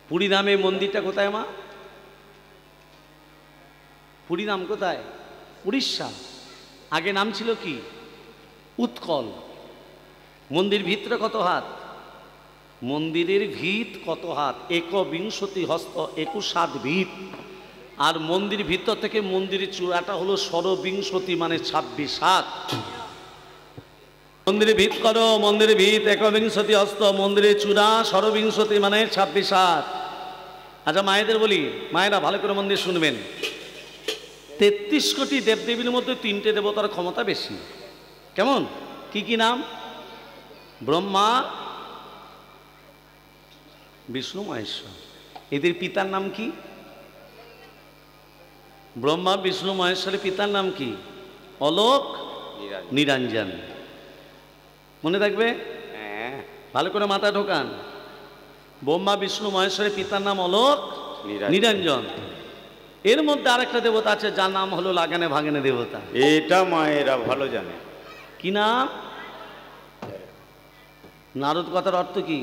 পুরী ধামে মন্দিরটা কোথায় মা? পুরী ধাম কোথায়? উড়িষ্যা। আগে নাম ছিল কি? উৎকল। মন্দির ভিতরে কত হাত? মন্দিরের ভিত কত হাত? একবিংশতি হস্ত, 21 হাত ভিত। আর মন্দির ভিতর থেকে মন্দিরের চূড়াটা হলো ষড়বিংশতি, মানে 26 হাত। মন্দিরের ভিত করো, মন্দিরের ভিত একবিংশতি হস্ত, মন্দিরের চূড়া ষড়বিংশতি, মানে 26 হাত। আচ্ছা মায়েদের বলি, মায়েরা ভালো করে মন্দির শুনবেন। 33 কোটি দেবদেবীর মধ্যে 3টে দেবতার ক্ষমতা বেশি। কেমন? কি কি নাম? ব্রহ্মা, বিষ্ণু, মহেশ্বর। এদের পিতার নাম কি? ব্রহ্মা, বিষ্ণু, মহেশ্বরের পিতার নাম কি? অলোক, নিরঞ্জন। মনে থাকবে? ভালো করে মাথা ঢোকান। ব্রহ্মা, বিষ্ণু, মহেশ্বরের পিতার নাম অলোক, নিরঞ্জন। এর মধ্যে আরেকটা দেবতা আছে যার নাম হলো লাগানে ভাগানে দেবতা। এটা মায়েরা ভালো জানে। কি নাম? নারদ কথার অর্থ কি?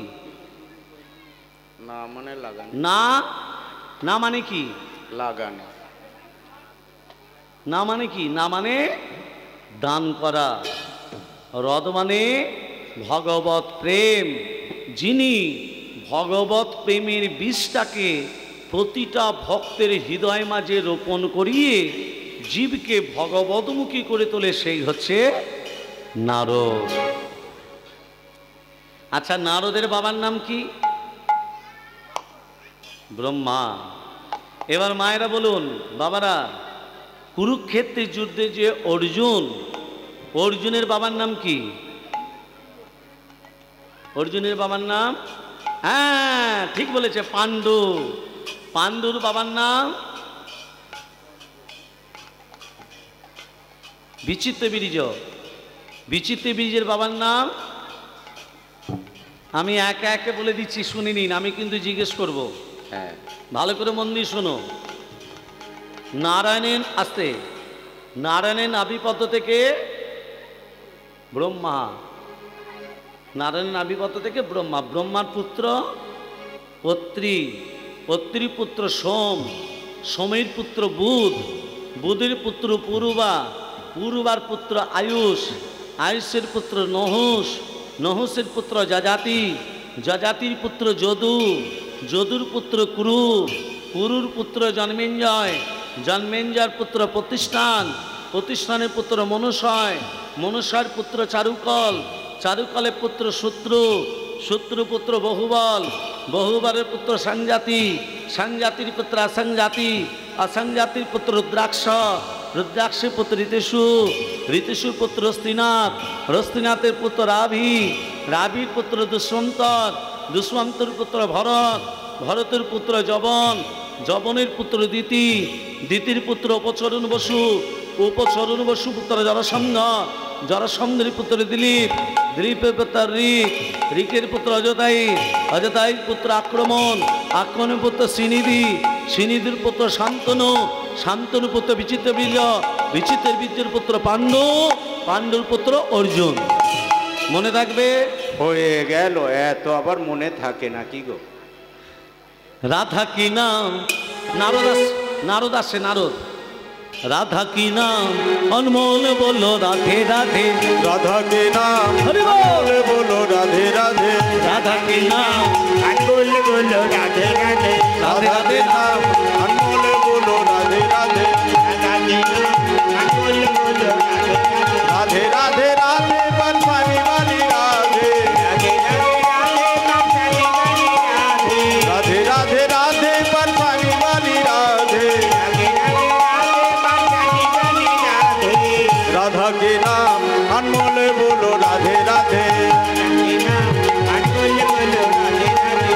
না মানে লাগানে। না, না মানে কি? লাগানে। না মানে কি? না মানে দান করা। রদ মানে ভগবত প্রেম। যিনি ভগবত প্রেমের বীজটাকে প্রতিটা ভক্তের হৃদয় মাঝে রোপণ করিয়ে জীবকে ভগবতমুখী করে তোলে, সেই হচ্ছে নারদ। আচ্ছা, নারদের বাবার নাম কি? ব্রহ্মা। এবার মায়েরা বলুন, বাবারা, কুরুক্ষেত্রের যুদ্ধে যে অর্জুন, অর্জুনের বাবার নাম কি? অর্জুনের বাবার নাম, হ্যাঁ ঠিক বলেছে, পাণ্ডু। পাণ্ডুর বাবার নাম বিচিত্র বীর্য। বিচিত্র বীর্যের বাবার নাম আমি একে একে বলে দিচ্ছি, শুনে নিন, আমি কিন্তু জিজ্ঞেস করব। হ্যাঁ, ভালো করে মন দিয়ে শোনো। নারায়ণের আসতে, নারায়ণের নাভিপদ্ম থেকে ব্রহ্মা। নারায়ণের নাভিপদ্ম থেকে ব্রহ্মা। ব্রহ্মার পুত্র অত্রি, অত্রির পুত্র সোম, সোমের পুত্র বুধ, বুধের পুত্র পুরুবা, পুরুবার পুত্র আয়ুষ, আয়ুষের পুত্র নহুষ, নহুষের পুত্র যজাতি, যজাতির পুত্র যদু, যদুর পুত্র কুরু, কুরুর পুত্র জন্মেঞ্জয়, জন্মেঞ্জয়ের পুত্র প্রতিষ্ঠান, প্রতিষ্ঠানের পুত্র মনুষয়, মনুষয়ের পুত্র চারুকল, চারুকলের পুত্র শত্রু, শত্রু পুত্র বহুবল, বহুবলের পুত্র সংজাতি, সংজাতির পুত্র অসংজাতি, অসংজাতির পুত্র রুদ্রাক্ষ, রুদ্রাক্ষের পুত্র ঋতেশু, ঋতেশুর পুত্র রস্তিনাথ, রস্তিনাথের পুত্র রাভি, রাভির পুত্র দুষ্মন্তর, দুষ্মন্তর পুত্র ভরত, ভরতের পুত্র যবন, যবনের পুত্র দিতি, দিতির পুত্র উপচরণ বসু, উপচরণ বসু পুত্র জরাসন্ধ, জরাসন্ধের পুত্র দিলীপ, দিলীপের পুত্র ঋক, ঋকের পুত্র অজতাই, অজতাইয়ের পুত্র আক্রমণ, আক্রমণের পুত্র শ্রীনিধি, শ্রীনিধির পুত্র শান্তনু, শান্তনু পুত্র বিচিত্র বীর্য, বিচিত্রের বীর্যের পুত্র পাণ্ডু, পাণ্ডুর পুত্র অর্জুন। মনে থাকবে? হয়ে গেল। এত আবার মনে থাকে না কি গো? রাধা কি নাম? নারদ, নারদ আসে, নারদ। রাধা কি নাম অনমোল বলো রাধে রাধে, রাধা কে নাম বলে বলো রাধে রাধে, রাধা কি নাম বলে বলো রাধে রাধে, রাধে রাধে নাম বলে বলো রাধে রাধে, রাধে রাধে রাধে বনমালী वाली রাধে, রাধে রাধে রাধে বনমালী वाली রাধে, राधा के नाम अनमोल बोलो राधे राधे,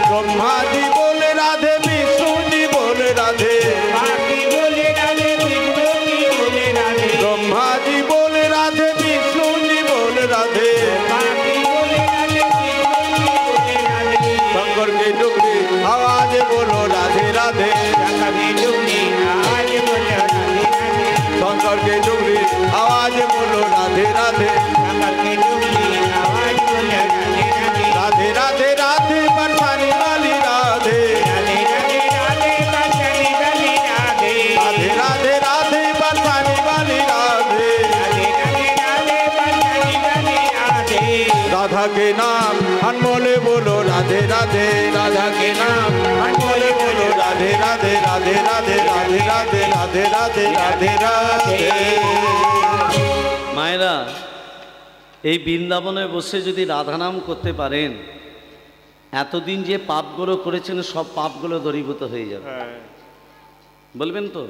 ब्रह्मा जी बोले राधे, विष्णु जी बोले राधे, ब्रह्मा जी बोले राधे, विष्णु जी बोले राधे, शंकर के डुगरी आवाज बोलो राधे राधे, शंकर के डुगरी आवाज बोलो राधे राधे, राधे राधे राधे बरसाने वाली राधे, রাধে রাধে রাধা কে নাম বলে বলো রাধে রাধে রাধে রাধে রাধে রাধে রাধে রাধে রাধে রাধে। মায়েরা, এই বৃন্দাবনে বসে যদি রাধা নাম করতে পারেন, এতদিন যে পাপগুলো করেছেন সব পাপগুলো দূরীভূত হয়ে যাবে। বলবেন তো?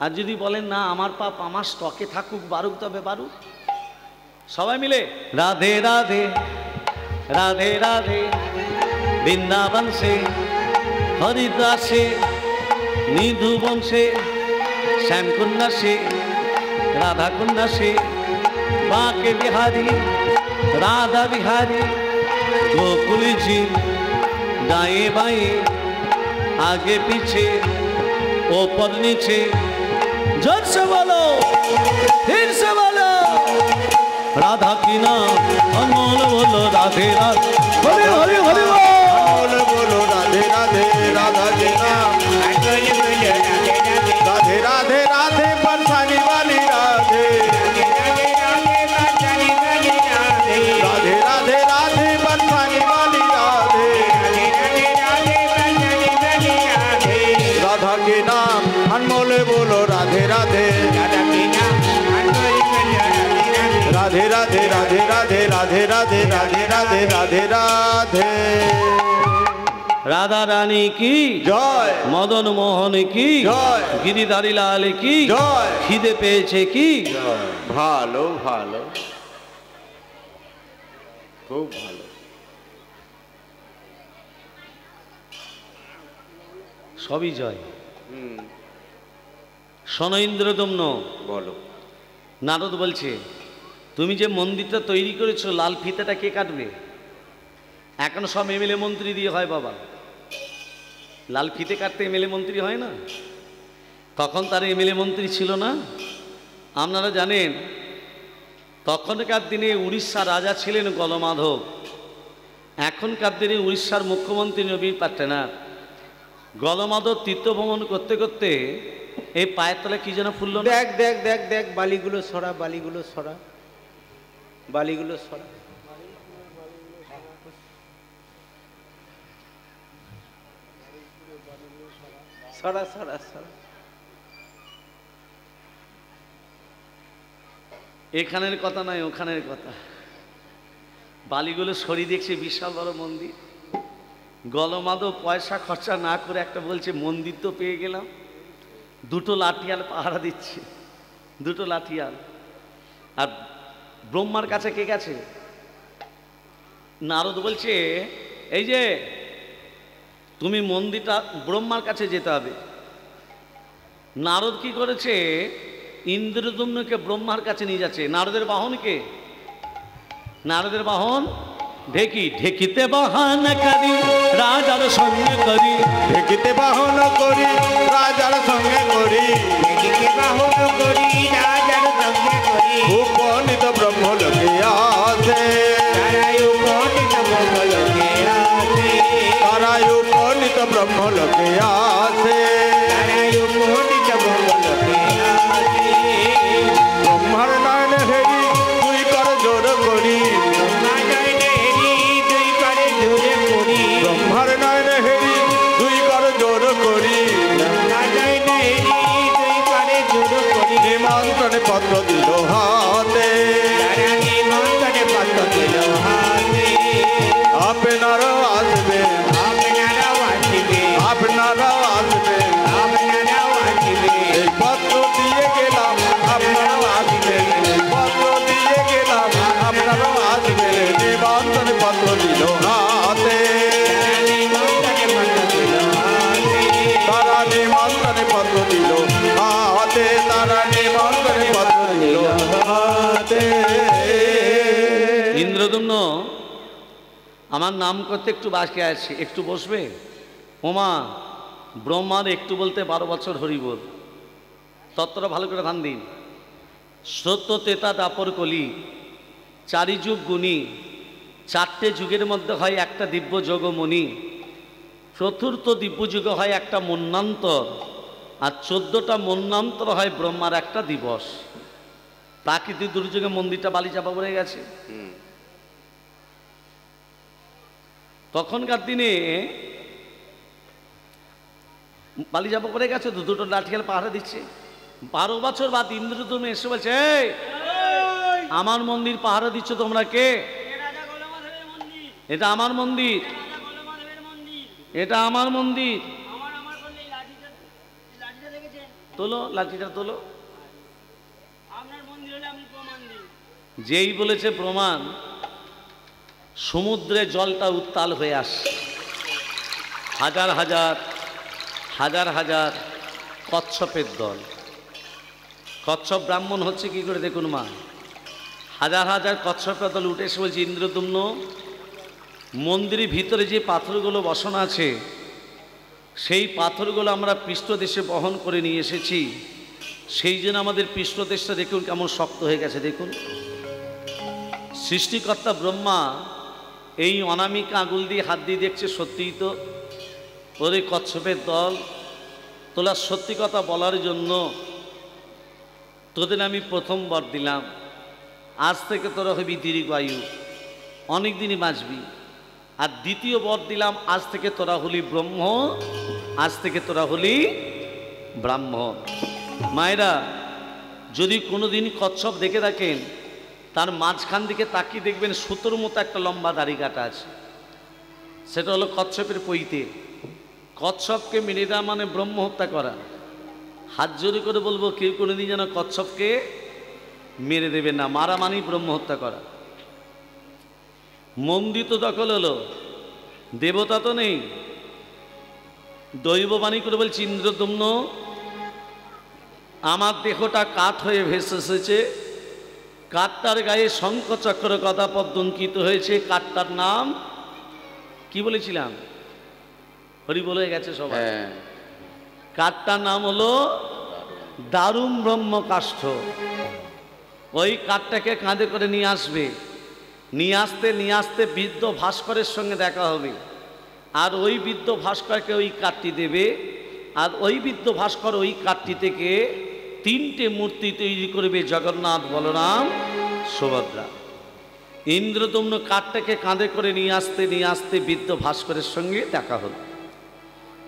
আর যদি বলেন না আমার পাপ আমার স্টকে থাকুক, বারুক, তবে বারুক। সবাই মিলে রাধে রাধে রাধে রাধে, বৃন্দাবন সে হরিদ্বার সে নিধুবন সে শ্যামকুন্ডা সে राधा कुंडा से बाके बिहारी राधा बिहारी गोकुल जी दाएं बाएं आगे पीछे ऊपर नीचे जोर से बोलो फिर से बोलो राधा की नाम अमोल बोलो राधे राधे हरि हरि हरि अमोल बोलो राधे राधे राधा के नाम राधे राधे राधे बरसाने वाली राधे राधे राधे राधे बरसाने वाली राधे राधा के नाम अनमोल बोलो राधे राधे राधे राधे राधे राधे राधे राधे राधे राधे राधे राधे। राधा रानी की जय, मदन मोहन की जय, गिरिधारी लाल की जय, খিদে পেয়েছে কি ভালো ভালো খুব ভালো। সবই জয়। শোনো ইন্দ্রদম্ন, বলো। নারদ বলছে তুমি যে মন্দিরটা তৈরি করেছো লাল ফিতেটা কে কাটবে? এখন সব এমএলএ মন্ত্রী দিয়ে হয় বাবা। লাল ফিতে কাটতে এমএলএ মন্ত্রী হয় না? তখন তার এমএলএ মন্ত্রী ছিল না। আপনারা জানেন তখনকার দিনে উড়িষ্যার রাজা ছিলেন গলমাধব, এখনকার দিনে উড়িষ্যার মুখ্যমন্ত্রী নবীন পাট্টনাথ। গলমাধব তীর্থভ্রমণ করতে করতে এই পায়ের তলে কি যেন ফুলল না? দেখ দেখ দেখ দেখ বালিগুলো সরা, বালিগুলো সরা, বালিগুলো সরা। সরা সরা সরা। এখানের কথা নয়, ওখানের কথা। বালিগুলো সরিয়ে দেখছে বিশাল বড় মন্দির। গলমাধব পয়সা খরচা না করে একটা বলছে মন্দির তো পেয়ে গেলাম, দুটো লাঠিয়াল পাহারা দিচ্ছে, দুটো লাঠিয়াল। আর ব্রহ্মার কাছে কে গেছে? নারদ বলছে এই যে তুমি মন্দিরটা ব্রহ্মার কাছে যেতে হবে। নারদ কি করেছে? ইন্দ্রদম্নকে ব্রহ্মার কাছে নিয়ে যাচ্ছে। নারদের বাহন কে? নারদের বাহন ঢেকি। ঢেকিতে বাহন করি রাজার সঙ্গে করি, ঢেকিতে বাহন করি রাজার সঙ্গে করি, ঢেকিতে বাহন করি রাজার সঙ্গে করি। উপনীত ব্রহ্মলোকে আসে, তারাই উপনীত ব্রহ্মলোকে আসে, তারাই উপনীত ব্রহ্মলোকে আসে। তারাই উপনীত ব্রহ্মলোকে আসে। ব্রহ্মার নয়ন হেরি তুই কর জোর করি, ব্রহ্মার নয়নে হেরি দুই করে জোরে করি, ব্রহ্মার নয়ন হেরি তুই কর জোর করি। ব্রহ্মার নয়নে হেরি দুই করে জোরে করি। নিমন্ত্রণে পত্র দিল হাতে, তারা নিমন্ত্রণে পত্র দিল হাতে। আপনারাও আসবেন, আপনারাও আসিবে, আপনারাও আসবেন, আপনারাও আসিবে। এই পত্র দিয়ে গেলাম আপনারাও আসবেন, এই পত্র দিয়ে গেলাম আপনারাও আসবেন। নিমন্ত্রণে পত্র দিল হাতে, তারা নিমন্ত্রণে পত্র দিল হাতে। তারা নিমন্ত্রণে পত্র দিল হাতে, তারা নিমন্ত্রণে পত্র দিল হাতে। ইন্দ্রদম্ন আমার নাম করতে একটু বাকি আছে, একটু বসবে? ওমা, ব্রহ্মার একটু বলতে 12 বছর হরিবোল। তত্ত্বটা ভালো করে ধ্যান দিন। সত্য তেতা দাপর কলি, 4 যুগ গুণী, 4টে যুগের মধ্যে হয় একটা দিব্য যোগমণি, চতুর্থ দিব্য যুগ হয় একটা মন্বন্তর, আর 14টা মন্বন্তর হয় ব্রহ্মার একটা দিবস। প্রাকৃতিক দুর্যোগে মন্দিরটা বালি চাপা পড়ে গেছে। তখনকার দিনে বালি যাবো করে গেছে তো, দুটো লাঠিয়াল পাহারা দিচ্ছে। 12 বছর বাদ ইন্দ্রদম্ন এসে বলছে, এই আমার মন্দির পাহারা দিচ্ছ তোমরা কে? এটা আমার মন্দির, এটা আমার মন্দির। তোলো লাঠিটা তোলো। যেই বলেছে প্রমাণ, সমুদ্রে জলটা উত্তাল হয়ে আসছে। হাজার হাজার হাজার হাজার কচ্ছপের দল। কচ্ছপ ব্রাহ্মণ হচ্ছে কি করে দেখুন মা, হাজার হাজার কচ্ছপের দল উঠে এসে বলছে, ইন্দ্রদম্ন মন্দিরের ভিতরে যে পাথরগুলো বসানো আছে সেই পাথরগুলো আমরা পৃষ্ঠদেশে বহন করে নিয়ে এসেছি, সেই জন্য আমাদের পৃষ্ঠদেশটা দেখুন কেমন শক্ত হয়ে গেছে। দেখুন সৃষ্টিকর্তা ব্রহ্মা এই অনামিকা আঙুল দিয়ে হাত দিয়ে দেখছে, সত্যিই তো ওর এই কচ্ছপের দল তোলা সত্যি কথা বলার জন্য তোদের আমি প্রথম বর দিলাম, আজ থেকে তোরা হবি দীর্ঘায়ু, অনেক দিনই বাঁচবি। আর দ্বিতীয় বর দিলাম, আজ থেকে তোরা হলি ব্রহ্ম, আজ থেকে তোরা হলি ব্রাহ্মণ। মায়েরা যদি কোনোদিন কচ্ছপ দেখে থাকেন, তার মাঝখান দিকে তাকিয়ে দেখবেন সুতোর মতো একটা লম্বা দাড়ি কাটা আছে, সেটা হলো কচ্ছপের পৈতে। কচ্ছপকে মেনে দেওয়া মানে ব্রহ্ম হত্যা করা। হাত জোরে করে বলবো, কেউ কোনোদিন যেন কচ্ছপকে মেরে দেবে না, মারা মানেই ব্রহ্ম হত্যা করা। মন্দির তো দখল হলো, দেবতা তো নেই। দৈববাণী করে বলছি, ইন্দ্রদম্ন আমার দেহটা কাঠ হয়ে ভেসে এসেছে, কাঠটার গায়ে শঙ্খচক্র গদা পদ্ম অঙ্কিত হয়েছে। কাঠটার নাম কি বলেছিলাম? হরি বলে গেছে সবাই। কাঠটার নাম হলো দারুণ ব্রহ্ম কাষ্ঠ। ওই কাঠটাকে কাঁধে করে নিয়ে আসবে, নিয়ে আসতে বৃদ্ধ ভাস্করের সঙ্গে দেখা হবে। আর ওই বৃদ্ধ ভাস্করকে ওই কাঠটি দেবে, আর ওই বৃদ্ধ ভাস্কর ওই কাঠটি থেকে 3টে মূর্তি তৈরি করবে, জগন্নাথ, বলরাম, সুভদ্রা। ইন্দ্রদম্ন কাঠটাকে কাঁধে করে নিয়ে আসতে বৃদ্ধ ভাস্করের সঙ্গে দেখা হল।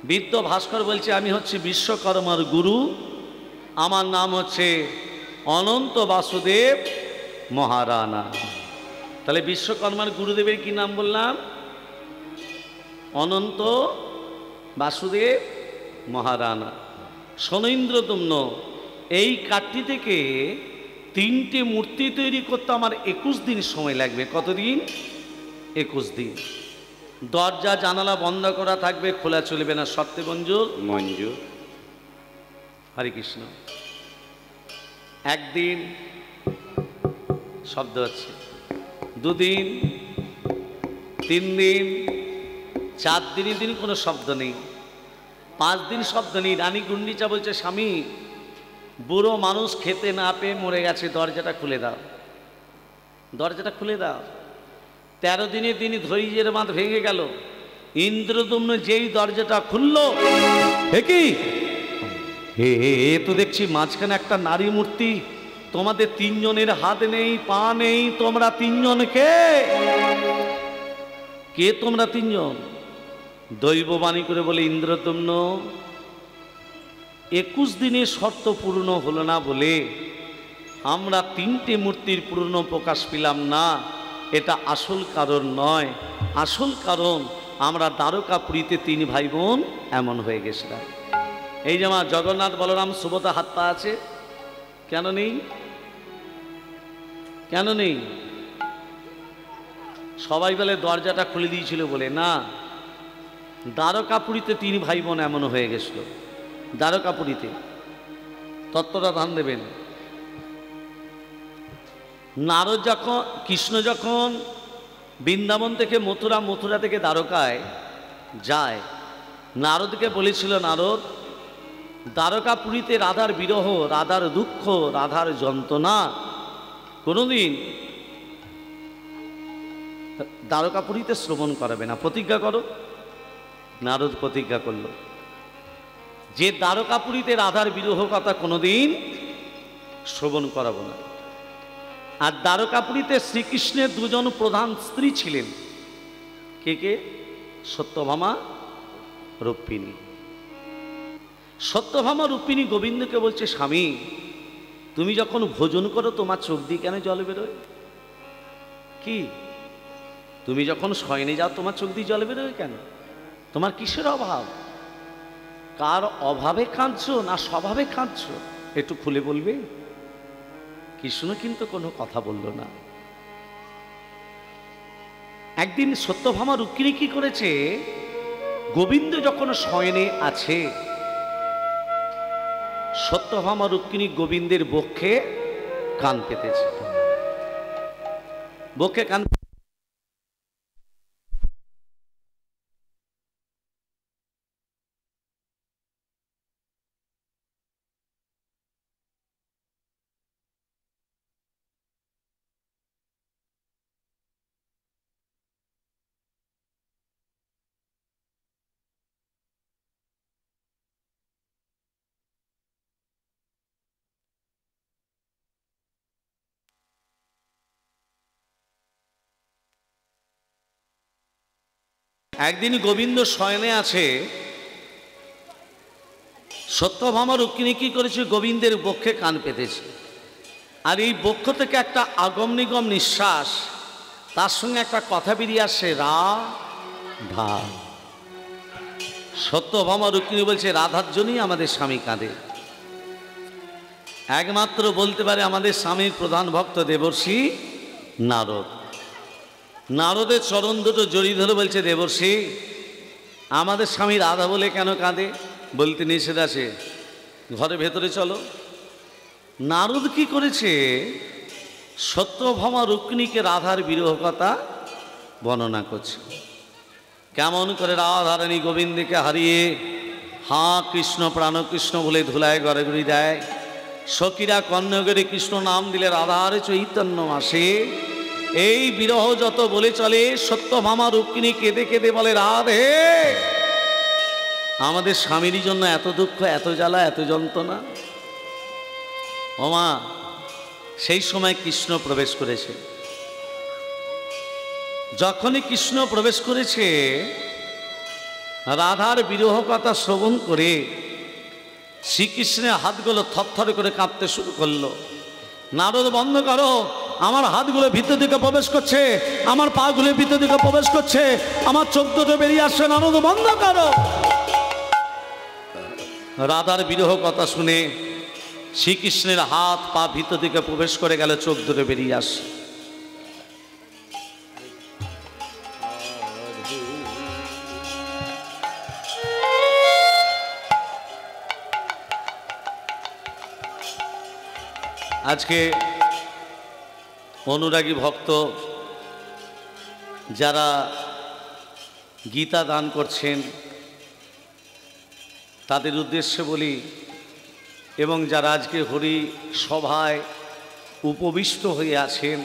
বৃদ্ধ ভাস্কর বলছে, আমি হচ্ছে বিশ্বকর্মার গুরু, আমার নাম হচ্ছে অনন্ত বাসুদেব মহারানা। তাহলে বিশ্বকর্মার গুরুদেবের কি নাম বললাম? অনন্ত বাসুদেব মহারানা। শোনো ইন্দ্রদম্ন, এই কাঠটি থেকে 3টে মূর্তি তৈরি করতে আমার 21 দিন সময় লাগবে। কতদিন? 21 দিন। দরজা জানালা বন্ধ করা থাকবে, খোলা চলবে না। সত্যে মঞ্জুর? মঞ্জুর। হরে কৃষ্ণ। একদিন শব্দ হচ্ছে, 2 দিন, 3 দিন, 4 দিন কোনো শব্দ নেই, 5 দিন শব্দ নেই। রানী গুন্ডিচা বলছে, স্বামী বুড়ো মানুষ খেতে না পেয়ে মরে গেছে, দরজাটা খুলে দাও, দরজাটা খুলে দাও। 13 দিনে তিনি ধৈর্যের বাঁধ ভেঙে গেল। ইন্দ্রদম্ন যেই দরজাটা খুলল, হে কি এ তো দেখছি মাঝখানে একটা নারী মূর্তি, তোমাদের 3 জনের হাত নেই, পা নেই, তোমরা 3 জন কে? কে তোমরা 3 জন? দৈববাণী করে বলে, ইন্দ্রদম্ন 21 দিনের শর্ত পূর্ণ হলো না বলে আমরা 3টে মূর্তির পূর্ণ প্রকাশ পেলাম না। এটা আসল কারণ নয়, আসল কারণ আমরা দ্বারকাপুরীতে 3 ভাই বোন এমন হয়ে গেছিলাম। এই যে আমার জগন্নাথ, বলরাম, সুভদ্রা হাত পা আছে, কেন নেই? কেন নেই? সবাই বলে দরজাটা খুলে দিয়েছিল বলে। না, দ্বারকাপুরীতে 3 ভাই বোন এমন হয়ে গেছিল। দ্বারকাপুরীতে তত্ত্বটা ধ্যান দেবেন। নারদ যখন, কৃষ্ণ যখন বৃন্দাবন থেকে মথুরা থেকে দ্বারকায় যায়, নারদকে বলেছিল, নারদ দ্বারকাপুরীতে রাধার বিরহ, রাধার দুঃখ, রাধার যন্ত্রণা কোনোদিন দ্বারকাপুরীতে শ্রবণ করাবে না, প্রতিজ্ঞা করো। নারদ প্রতিজ্ঞা করল যে দ্বারকাপুরীতে রাধার বিরহ কথা কোনোদিন শ্রবণ করাবো না। আর দ্বারকাপুরীতে শ্রীকৃষ্ণের 2 জন প্রধান স্ত্রী ছিলেন। কে কে? সত্যভামা রুক্মিণী। সত্যভামা রুক্মিণী গোবিন্দকে বলছে, স্বামী তুমি যখন ভোজন করো তোমার চোখ দিয়ে কেন জল বেরোয়? কি তুমি যখন শয়নে যাও তোমার চোখ দিয়ে জল বেরোয় কেন? তোমার কিসের অভাব? কার অভাবে কাঁদছো না স্বভাবে কাঁদছো? একটু খুলে বলবে? কৃষ্ণ কিন্তু কোনো কথা বলল না। একদিন সত্যভামা রুক্মিণী কি করেছে, গোবিন্দ যখন শয়নে আছে, সত্যভামা রুক্মিণী গোবিন্দের বক্ষে কান পেতেছে। বক্ষে কান একদিন গোবিন্দ শয়নে আছে, সত্যভামা রুক্মিণী কি করেছে, গোবিন্দের বক্ষে কান পেতেছে। আর এই বক্ষ থেকে একটা আগম নিগম নিঃশ্বাস, তার সঙ্গে একটা কথা বেরিয়ে আসছে, রাধা। সত্যভামা রুক্মিণী বলছে, রাধার জন্যই আমাদের স্বামী কাঁদে। একমাত্র বলতে পারে আমাদের স্বামীর প্রধান ভক্ত দেবর্ষি নারদ। নারদের চরণ দুটো জড়িয়ে ধরে বলছে, দেবর্ষি আমাদের স্বামী রাধা বলে কেন কাঁদে? বলতে নিষেধ আছে, ঘরে ভেতরে চলো। নারদ কি করেছে, সত্যভামা রুক্মিণীকে রাধার বিরহ কথা বর্ণনা করছে। কেমন করে রাধারানী গোবিন্দকে হারিয়ে হা কৃষ্ণ প্রাণ কৃষ্ণ বলে ধুলায় গড়াগড়ি দেয়। সখীরা কর্ণগরে কৃষ্ণ নাম দিলে রাধার চৈতন্য আসে। এই বিরহ যত বলে চলে, সত্যভামা রুক্মিণী কেঁদে কেঁদে বলে, রাধে আমাদের স্বামীর জন্য এত দুঃখ, এত জ্বালা, এত যন্ত্রণা। ওমা, সেই সময় কৃষ্ণ প্রবেশ করেছে। যখনই কৃষ্ণ প্রবেশ করেছে, রাধার বিরহ কথা শ্রবণ করে শ্রীকৃষ্ণের হাতগুলো থরথর করে কাঁপতে শুরু করলো। নারদ, বন্ধ করো, আমার হাতগুলো ভিতর দিকে প্রবেশ করছে, আমার পাগুলো ভিতর দিকে প্রবেশ করছে, আমার চোখ দুটো বেরিয়ে আসছে, নারদ বন্ধ করো। রাধার বিরহ কথা শুনে শ্রীকৃষ্ণের হাত পা ভিতর দিকে প্রবেশ করে গেল, চোখ দুটো বেরিয়ে আসছে। আজকে অনুরাগী ভক্ত যারা গীতা দান করছেন তাদের উদ্দেশ্যে বলি, এবং যারা আজকে হরি সভায় উপবিষ্ট হয়ে আছেন,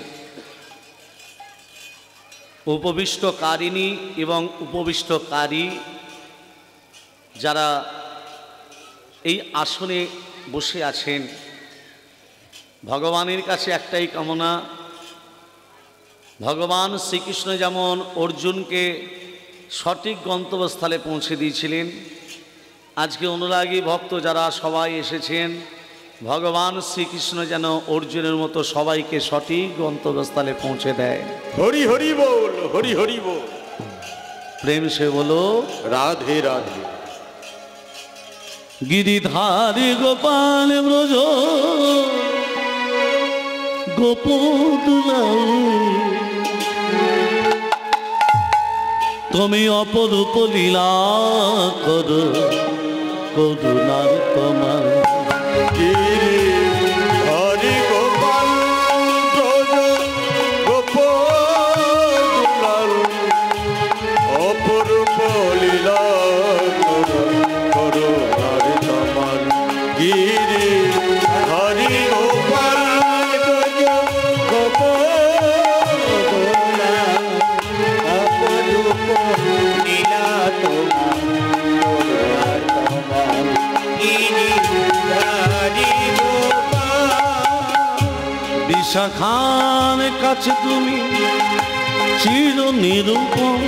উপবিষ্টকারিণী এবং উপবিষ্টকারী যারা এই আসনে বসে আছেন, ভগবানের কাছে একটাই কামনা, ভগবান শ্রীকৃষ্ণ যেমন অর্জুনকে সঠিক গন্তব্যস্থলে পৌঁছে দিয়েছিলেন, আজকে অনুরাগী ভক্ত যারা সবাই এসেছেন, ভগবান শ্রীকৃষ্ণ যেন অর্জুনের মতো সবাইকে সঠিক গন্তব্যস্থলে পৌঁছে দেয়। হরি হরি বল, হরি হরি বল। প্রেম সে বলো রাধে রাধে। গিরিধারী গোপাল ব্রজ গোপদুলাই, তুমি অপরূপ লীলা করো করুণার তোমার। হরি গোপাল ব্রজ গোপদুলাই, অপরূপ লীলা করুণার তোমার। গিরি হরি গোপাল ব্রজ গোপদুলাই, অপরূপ লীলা তোমার তোমার। গিরি হরি গোপাল। বিশাখার কাছে তুমি চির নিরূপম,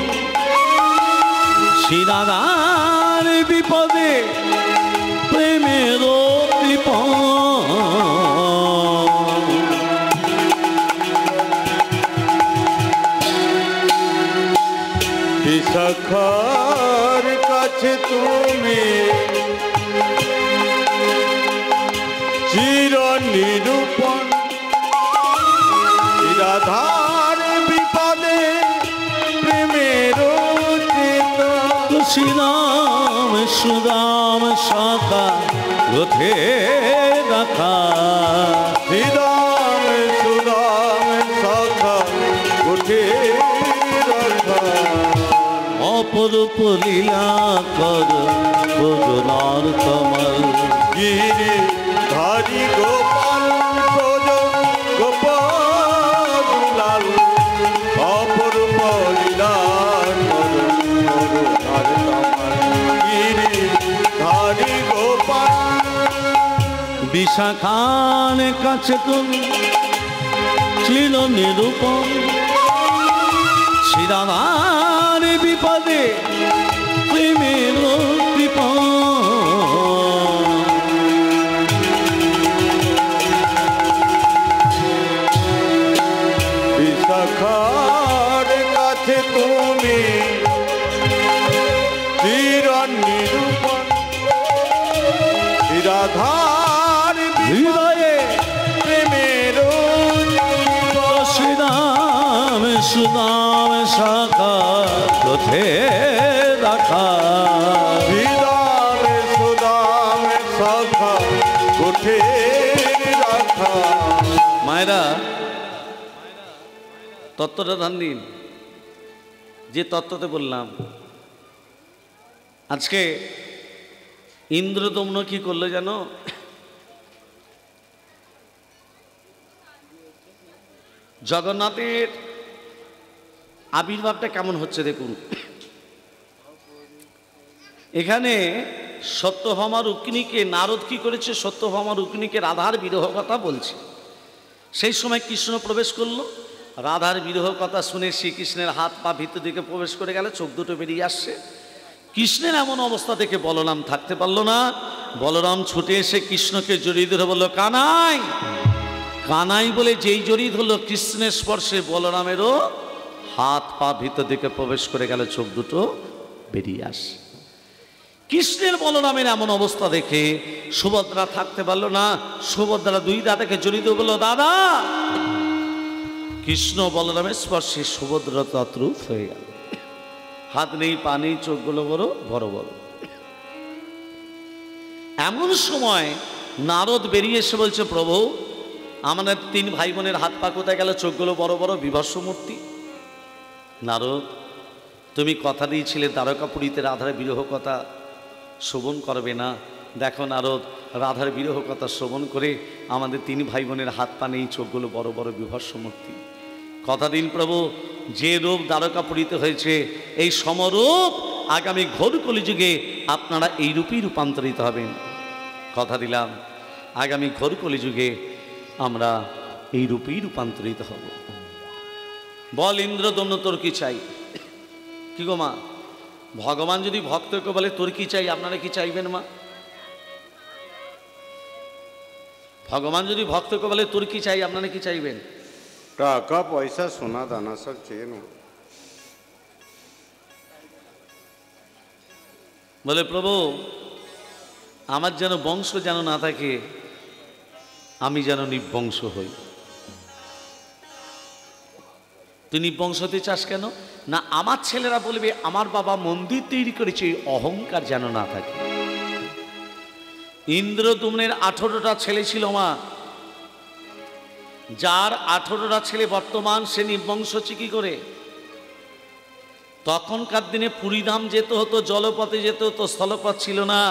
শ্রীরাধার বিপদে প্রেমের বিশাখার কাছে তুমি চির নিরূপণ, রাধার বিপদে প্রেমের শ্রীরাম সুদাম শাখা রথে রাখা, শ্রীরাম সুদাম শাখা উঠে রাখা, অপরূপ লীলা কর ভোজনার কমল, গিরি ধারি গোপাল ব্রজ গোপাল দুলাল, অপরূপ লীলা কর করুণার কমল, গিরি ধারি গোপাল। বিশাখার কাছে তুমি চির নিরূপণ, শ্রীরাধার বিপদে প্রেমের কৃপণ। বিশাখার কাছে তুমি চির নিরূপণ, রাধার হৃদয়ে প্রেমের শ্রীরাম সুদাম শাখা রথে রাখা, শ্রীরাম সুদাম শাখা উঠে রাখা। মায়েরা তত্ত্বটা ধান দিন, যে তত্ত্বতে বললাম। আজকে ইন্দ্রদম্ন কি করলো জানো? জগন্নাথের আবির্ভাবটা কেমন হচ্ছে দেখুন। এখানে সত্যভামা রুক্মিণীকে নারদ কি করেছে? সত্যভামা রুক্মিণীকে রাধার বিরহ কথা বলছে। সেই সময় কৃষ্ণ প্রবেশ করলো, রাধার বিরহ কথা শুনে শ্রীকৃষ্ণের হাত পা ভিতর দিকে প্রবেশ করে গেলে, চোখ দুটো বেরিয়ে আসছে। কৃষ্ণের এমন অবস্থা দেখে বলরাম থাকতে পারলো না। বলরাম ছুটে এসে কৃষ্ণকে জড়িয়ে ধরে বলল, কানাই কানাই বলে যেই জড়িয়ে ধরলো, কৃষ্ণের স্পর্শে বলরামেরও হাত পা ভিতর দিকে প্রবেশ করে গেল, চোখ দুটো বেরিয়ে আসে। কৃষ্ণের বলরামের এমন অবস্থা দেখে সুভদ্রা থাকতে পারলো না। সুভদ্রা দুই দাদাকে জড়িয়ে দিয়ে বলল, দাদা। কৃষ্ণ বলরামের স্পর্শে সুভদ্রা তদ্রূপ হয়ে গেল, হাত নেই পা নেই, চোখগুলো বড় বড় বড়। এমন সময় নারদ বেরিয়ে এসে বলছে, প্রভু আমাদের তিন ভাই বোনের হাত পা কোথায় গেল? চোখগুলো বড় বড়, বিভৎস মূর্তি। নারদ, তুমি কথা দিয়েছিলে দ্বারকাপুরীতে রাধার বিরহ কথা শ্রবণ করবে না। দেখো নারদ, রাধার বিরহ কথা শ্রবণ করে আমাদের তিন ভাই বোনের হাত পা নেই, চোখগুলো বড় বড়, বিভৎস মূর্তি। কথা দিন প্রভু, যে রূপ দ্বারকাপুরীতে হয়েছে, এই সমরূপ আগামী ঘোর কলিযুগে আপনারা এই রূপেই রূপান্তরিত হবেন। কথা দিলাম, আগামী ঘোর কলিযুগে আমরা এই রূপেই রূপান্তরিত হব। বল ইন্দ্রদম্ন, তোর কি চাই? কি গো মা, ভগবান যদি ভক্তকে বলে তোর কি চাই, আপনারা কি চাইবেন মা? ভগবান যদি ভক্তকে বলে তোর কি চাই, আপনারা কি চাইবেন? টাকা পয়সা সোনা দানা সব চেয়ে নো। বলে প্রভু আমার যেন বংশ যেন না থাকে, আমি যেন নির্বংশ হই। তুই নির্বংশ হতে চাস কেন? না আমার ছেলেরা বলবে আমার বাবা মন্দির তৈরি করেছে, এই অহংকার যেন না থাকে। ইন্দ্রদম্নের 18টা ছেলে ছিল মা, যার 18টা ছেলে বর্তমান, সে নির্বংশ হচ্ছে কি করে? তখনকার দিনে পুরীধাম যেতে হতো, জলপথে যেতে হতো, স্থলপথ ছিল না।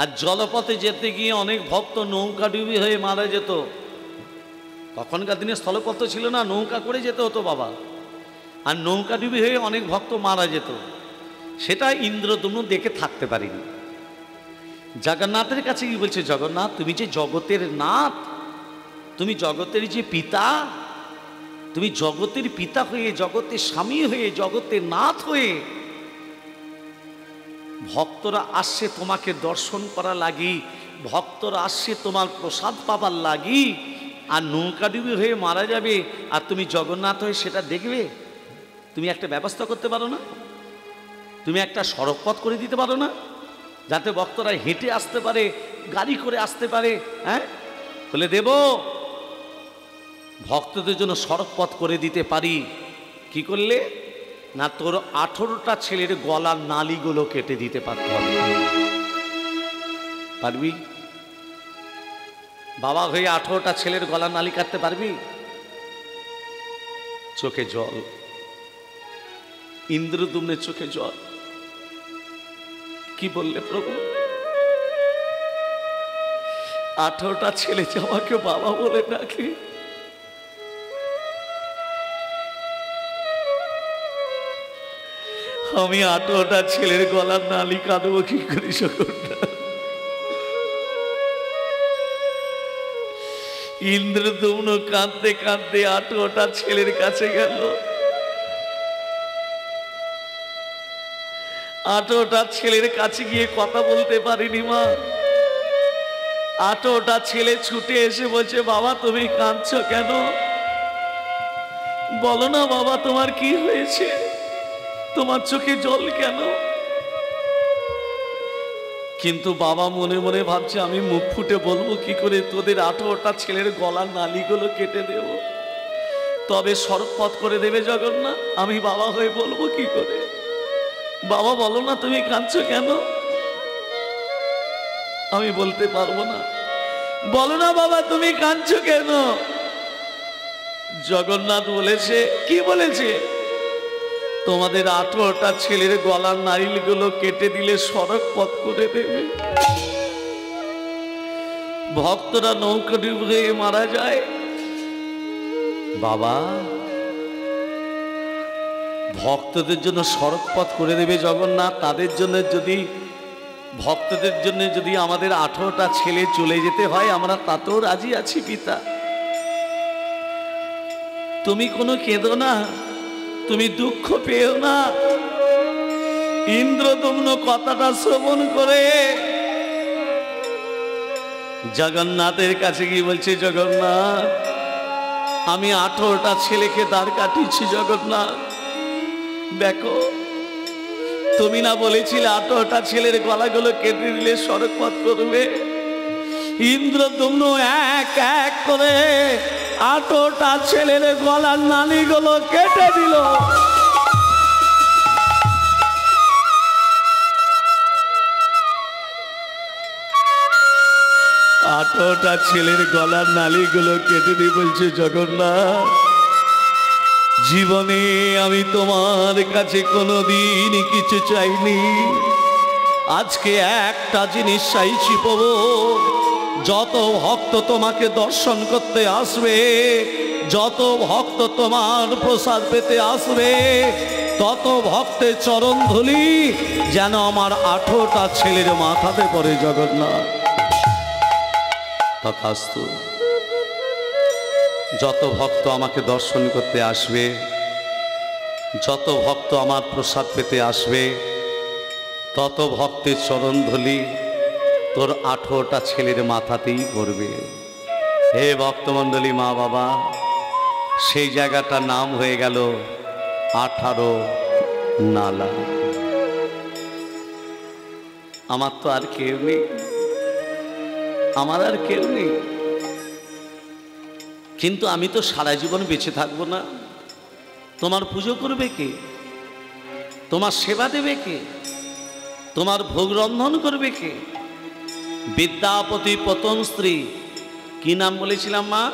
আর জলপথে যেতে গিয়ে অনেক ভক্ত নৌকা ডুবি হয়ে মারা যেত। তখনকার দিনে স্থলপথ ছিল না, নৌকা করে যেতে হতো বাবা। আর নৌকা ডুবি হয়ে অনেক ভক্ত মারা যেত। সেটা ইন্দ্রদম্ন দেখে থাকতে পারিনি। জগন্নাথের কাছে কি বলছে, জগন্নাথ তুমি যে জগতের নাথ, তুমি জগতের যে পিতা, তুমি জগতের পিতা হয়ে, জগতের স্বামী হয়ে, জগতের নাথ হয়ে ভক্তরা আসছে তোমাকে দর্শন করা লাগি, ভক্তরা আসছে তোমার প্রসাদ পাবার লাগি, আর নৌকাডুবি হয়ে মারা যাবে আর তুমি জগন্নাথ হয়ে সেটা দেখবে? তুমি একটা ব্যবস্থা করতে পারো না? তুমি একটা সড়ক পথ করে দিতে পারো না, যাতে ভক্তরা হেঁটে আসতে পারে, গাড়ি করে আসতে পারে? হ্যাঁ, বলে দেব, ভক্তদের জন্য সড়ক পথ করে দিতে পারি। কি করলে না, তোর 18টা ছেলের গলার নালিগুলো কেটে দিতে পারতে হবে। পারবি? বাবা হয়ে 18টা ছেলের গলার নালি কাটতে পারবি? চোখে জল, ইন্দ্রদ্যুম্নের চোখে জল। কি বললে প্রভু? 18টা ছেলে যে আমাকে বাবা বলে ডাকে, আমি 18টা ছেলের গলার নালি কাঁদবো কি করি? ইন্দ্রদ্যুম্ন কাঁদতে কাঁদতে 18টা ছেলের কাছে গেল। 18টা ছেলের কাছে গিয়ে কথা বলতে পারিনি মা। 18টা ছেলে ছুটে এসে বলছে, বাবা তুমি কাঁদছো কেন? বলো না বাবা, তোমার কি হয়েছে? তোমার চোখে জল কেন? কিন্তু বাবা মনে মনে ভাবছে, আমি মুখ ফুটে বলবো কি করে? তোদের 18টা ছেলের গলার নালিগুলো কেটে দেব, তবে সড়ক পথ করে দেবে জগন্নাথ। আমি বাবা হয়ে বলবো কি করে? বাবা বলো না, তুমি কাঁদছো কেন? আমি বলতে পারবো না। বলো না বাবা, তুমি কাঁদছো কেন? জগন্নাথ বলেছে, কি বলেছে? তোমাদের 18টা ছেলের গলার নারিলগুলো কেটে দিলে সড়ক পথ করে দেবে। ভক্তরা নৌকা ডুবে মারা যায়। বাবা, ভক্তদের জন্য সড়ক পথ করে দেবে জগন্নাথ। তাদের জন্য যদি, ভক্তদের জন্য যদি আমাদের 18টা ছেলে চলে যেতে হয়, আমরা তাতেও রাজি আছি পিতা। তুমি কোনো কেঁদো না, তুমি দুঃখ পেও না। ইন্দ্রদ্যুম্ন কথাটা শ্রবণ করে জগন্নাথের কাছে গিয়ে বলছে, জগন্নাথ আমি 18টা ছেলেকে দাঁড় কাটিয়েছি। জগন্নাথ দেখো, তুমি না বলেছিলে 18টা ছেলের গলাগুলো কেটে দিলে সড়ক পথ করবে? ইন্দ্রদ্যুম্ন এক এক করে 18টা ছেলের গলার নালিগুলো কেটে দিল। 18টা ছেলের গলার নালিগুলো কেটে দিয়ে বলছে, জগন্নাথ জীবনে আমি তোমার কাছে কোনোদিন কিছু চাইনি, আজকে একটা জিনিস চাইছি প্রভু। যত ভক্ত তোমাকে দর্শন করতে আসবে, যত ভক্ত তোমার প্রসাদ পেতে আসবে, তত ভক্তের চরণ ধুলি যেন আমার 18টা ছেলের মাথাতে পড়ে। জগন্নাথ তথাস্তু। যত ভক্ত আমাকে দর্শন করতে আসবে, যত ভক্ত আমার প্রসাদ পেতে আসবে, তত ভক্তের চরণ ধুলি তোর 18টা ছেলের মাথাতেই পড়বে। হে ভক্তমণ্ডলী মা বাবা, সেই জায়গাটার নাম হয়ে গেল 18 নালা। আমার তো আর কেউ নেই, আমার আর কেউ নেই, কিন্তু আমি তো সারা জীবন বেঁচে থাকবো না। তোমার পুজো করবে কে? তোমার সেবা দেবে কে? তোমার ভোগ রন্ধন করবে কে? বিদ্যাপতি প্রথম স্ত্রী কি নাম বলেছিলাম মা?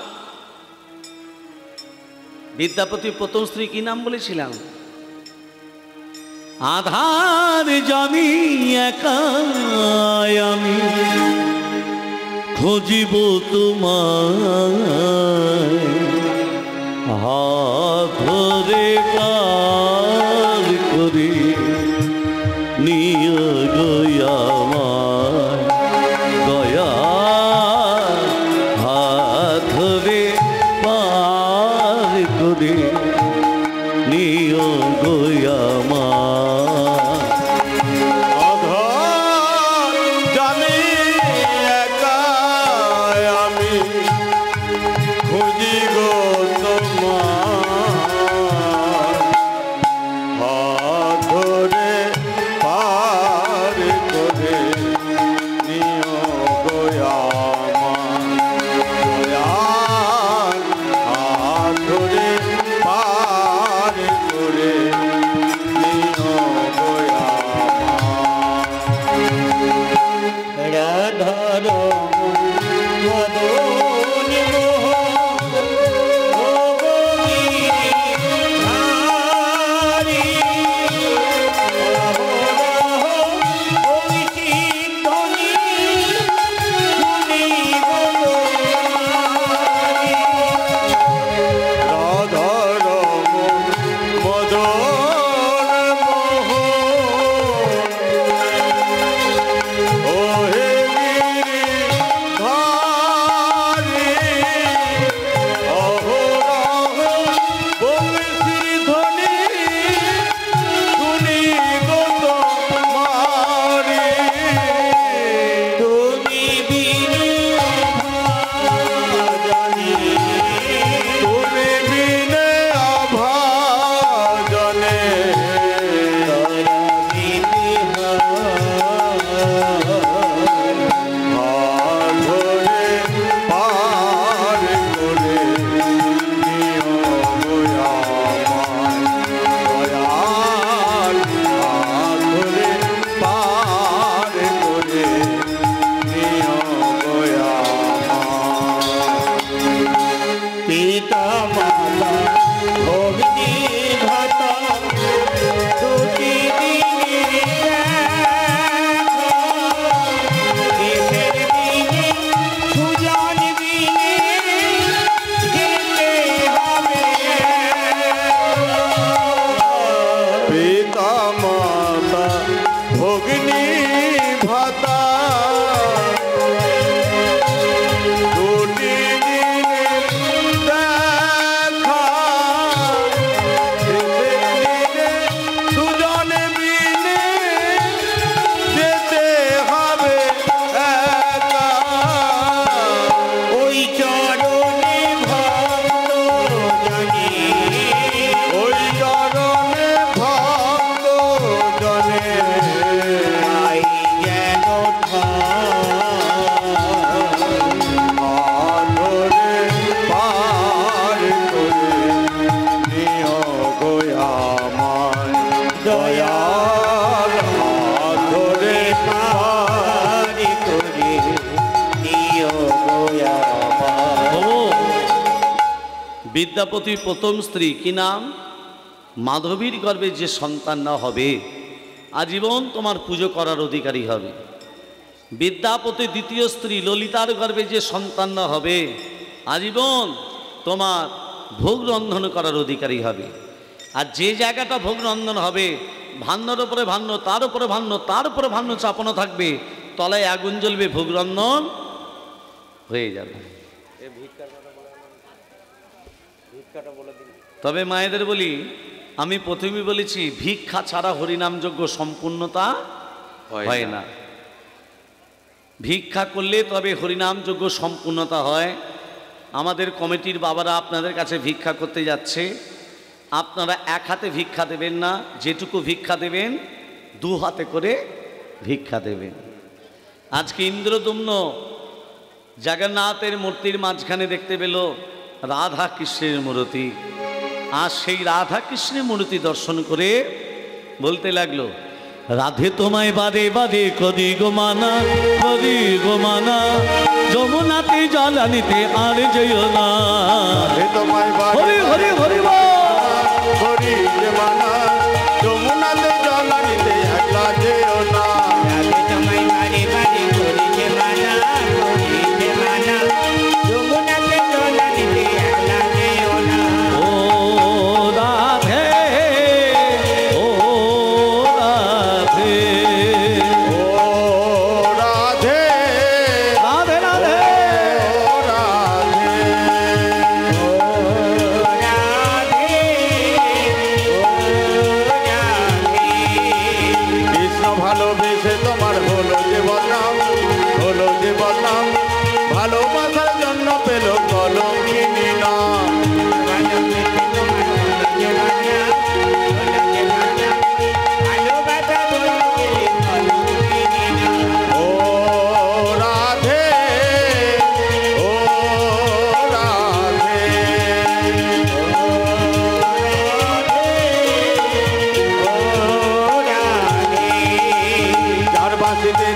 বিদ্যাপতি প্রথম স্ত্রী কি নাম বলেছিলাম? আধার জানি একা আমি খুঁজিব তোমায়, হাত ধরে পার করে নিয়ে গয়ামায় দয়া, হাত ধরে পার করে নিয়ে গয়ামায়। আধার করে নিও গোয়া দয়াল হাত ধরে পার করে নিও গোয়া রাধার মদন বিদ্যাপতির প্রথম স্ত্রী কি নাম? মাধবীর গর্ভে যে সন্তান না হবে আজীবন তোমার পুজো করার অধিকারী হবে। বিদ্যাপতির দ্বিতীয় স্ত্রী ললিতার গর্ভে যে সন্তান না হবে আজীবন তোমার ভোগ রন্ধন করার অধিকারী হবে। আর যে জায়গাটা ভোগ রন্ধন হবে ভান্নর উপরে ভান্ন, তার উপরে ভান্ন, তার উপরে ভান্ন চাপানো থাকবে, তলায় আগুন জ্বলবে, ভোগ রন্ধন হয়ে যাবে। তবে মায়েদের বলি, আমি প্রথমেই বলেছি ভিক্ষা ছাড়া হরিনাম যজ্ঞ সম্পূর্ণতা হয় না। ভিক্ষা করলে তবে হরিনাম যজ্ঞ সম্পূর্ণতা হয়। আমাদের কমিটির বাবারা আপনাদের কাছে ভিক্ষা করতে যাচ্ছে, আপনারা এক হাতে ভিক্ষা দেবেন না, যেটুকু ভিক্ষা দেবেন দু হাতে করে ভিক্ষা দেবেন। আজকে ইন্দ্রদুম্ন জগন্নাথের মূর্তির মাঝখানে দেখতে পেল রাধা কৃষ্ণের মূর্তি, আর সেই রাধা কৃষ্ণের মূর্তি দর্শন করে বলতে লাগলো, রাধে তোমায় বাদে বাদে কদি গোমানা, কদি গোমানা, যমুনাতে জল আনিতে আর যেও না। হরি হরি হরি হরি মানা, যমুনাতে জল আনিতে একলা যেও না। ভালোবেসে তোমার হলো যে বদনাম, হলো যে বদনাম, ভালোবাসার জন্য পেল কলঙ্কিনী নাম।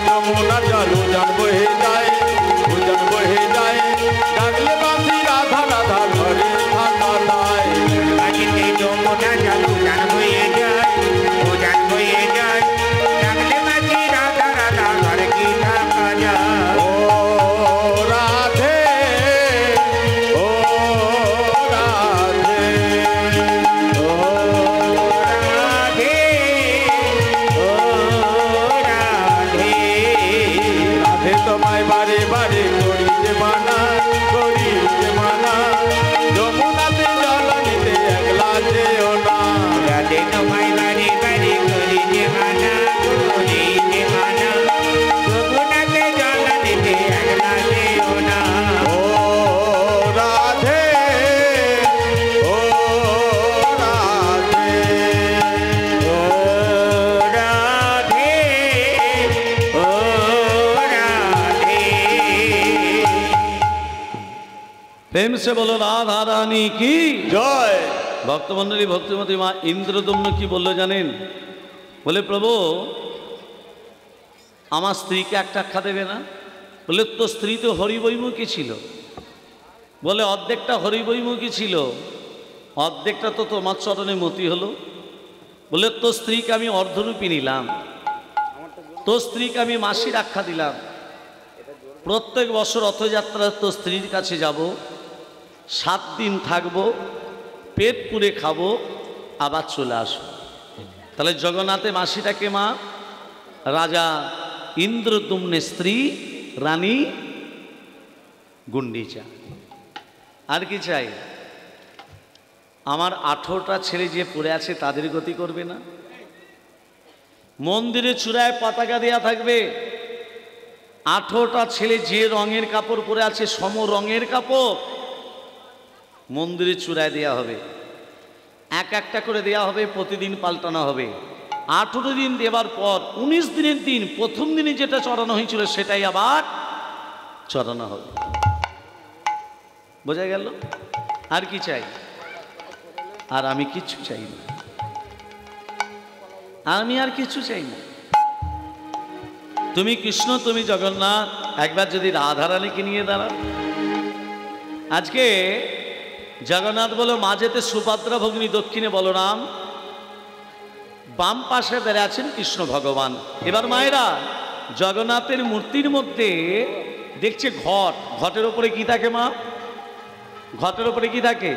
যমুনার জল উজান বহে যায়, উজান বহে যায়, ডাকলে বাঁশি রাধা রাধা ঘরে থাকা দায়। বাজিতে যমুনা জল উজান বয়ে যায়, উজান বয়ে যায়, ডাকলে বাঁশি রাধা রাধা ঘরে কি থাকা যায়। ও রাধে, ও রাধে, ও রাধে, ও রাধে, রাধে তোমায় বারে বারে করি যে মানা, করি যে মানা, যমুনাতে জল নিতে একলা যেও না। রাধে তোমায় বারে বারে করি যে মানা, করি যে মানা, যমুনাতে জল নিতে একলা যেও না। ও রাধে, ও রাধে, ও রাধে, ও রাধে। প্রেম সে বলো রাধা রানী কি জয়। ভক্তমণ্ডলী ভক্তিমতী মা ইন্দ্রদম্ন কি বললো জানেন? বলে প্রভু আমার স্ত্রীকে একটা আখ্যা দেবে না? বলে তো স্ত্রী তো হরিবৈমুখী ছিল। বলে অর্ধেকটা হরিবৈমুখী ছিল, অর্ধেকটা তো তোমার চরণে মতি হলো। বলে তো স্ত্রীকে আমি অর্ধরূপী নিলাম, তো স্ত্রীকে আমি মাসির আখ্যা দিলাম। প্রত্যেক বছর রথযাত্রা তো স্ত্রীর কাছে যাব, 7 দিন থাকবো, পেট পুড়ে খাবো, আবার চলে আসবো। তাহলে জগন্নাথে মাসিটাকে মা রাজা ইন্দ্রদুম্নের স্ত্রী রানী গুন্ডিচা। আর কি চাই? আমার 18টা ছেলে যে পড়ে আছে তাদের গতি করবে না? মন্দিরে চূড়ায় পতাকা দেয়া থাকবে, 18টা ছেলে যে রঙের কাপড় পরে আছে সম রঙের কাপড় মন্দিরে চূড়ায় দেয়া হবে, এক একটা করে দেয়া হবে, প্রতিদিন পাল্টানো হবে। 18 দিন দেবার পর 19 দিনের দিন প্রথম দিনে যেটা চড়ানো হয়েছিল সেটাই আবার চড়ানো হবে। বোঝা গেল? আর কি চাই? আর আমি কিচ্ছু চাই না, আমি আর কিছু চাই না। তুমি কৃষ্ণ, তুমি জগন্নাথ, একবার যদি রাধারানীকে নিয়ে দাঁড়াও। আজকে জগন্নাথ বলো, মাঝেতে সুভদ্রা ভগ্নী, দক্ষিণে বলরাম, বাম পাশে দাঁড়িয়ে আছেন কৃষ্ণ ভগবান। এবার মায়েরা জগন্নাথের মূর্তির মধ্যে দেখছে ঘট, ঘটের ওপরে কি থাকে মা? ঘটের ওপরে কি থাকে?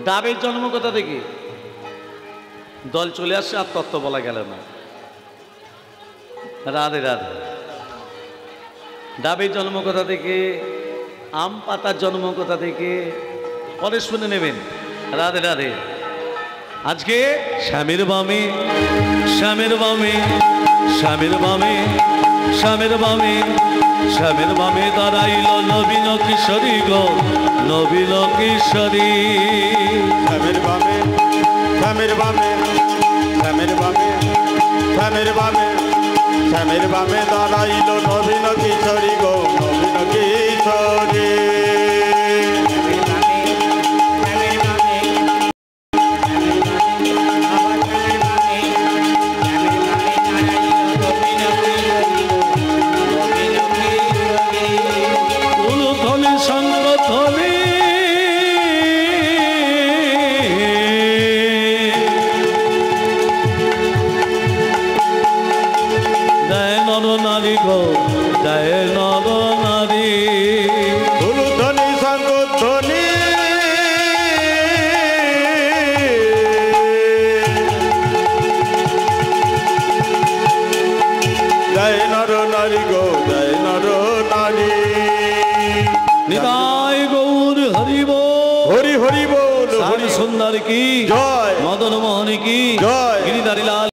ডাবের জন্ম কোথা থেকে? দল চলে আসছে, আর তত্ত্ব বলা গেল না। রাধে রাধে। ডাবের জন্ম কোথা থেকে? আম পাতার জন্ম কোথা থেকে? পরে শুনে নেবেন। রাধে রাধে। আজকে স্বামীর বামে, স্বামীর বামে, স্বামীর বামে, স্বামীর বামে, স্বামীর বামে দাঁড়াইল নবীন কিশোরী গো, নবীন কিশোরী। স্বামীর বামে, স্বামীর বামে, স্বামীর বামে, স্বামীর বামে, স্বামীর বামে দাঁড়াইল নবীন কিশোরী গো, নবীন কিশোরী। নারী গো, জয় নর নারী। ধ্বনি শঙ্খধ্বনি, জয় নর নারী গো, জয় নর নারী। নিতাই গৌর হরি বল, হরি হরি বল, হরি সুন্দর কি জয়, মদন মোহন কি জয়, গিরিধারী লাল।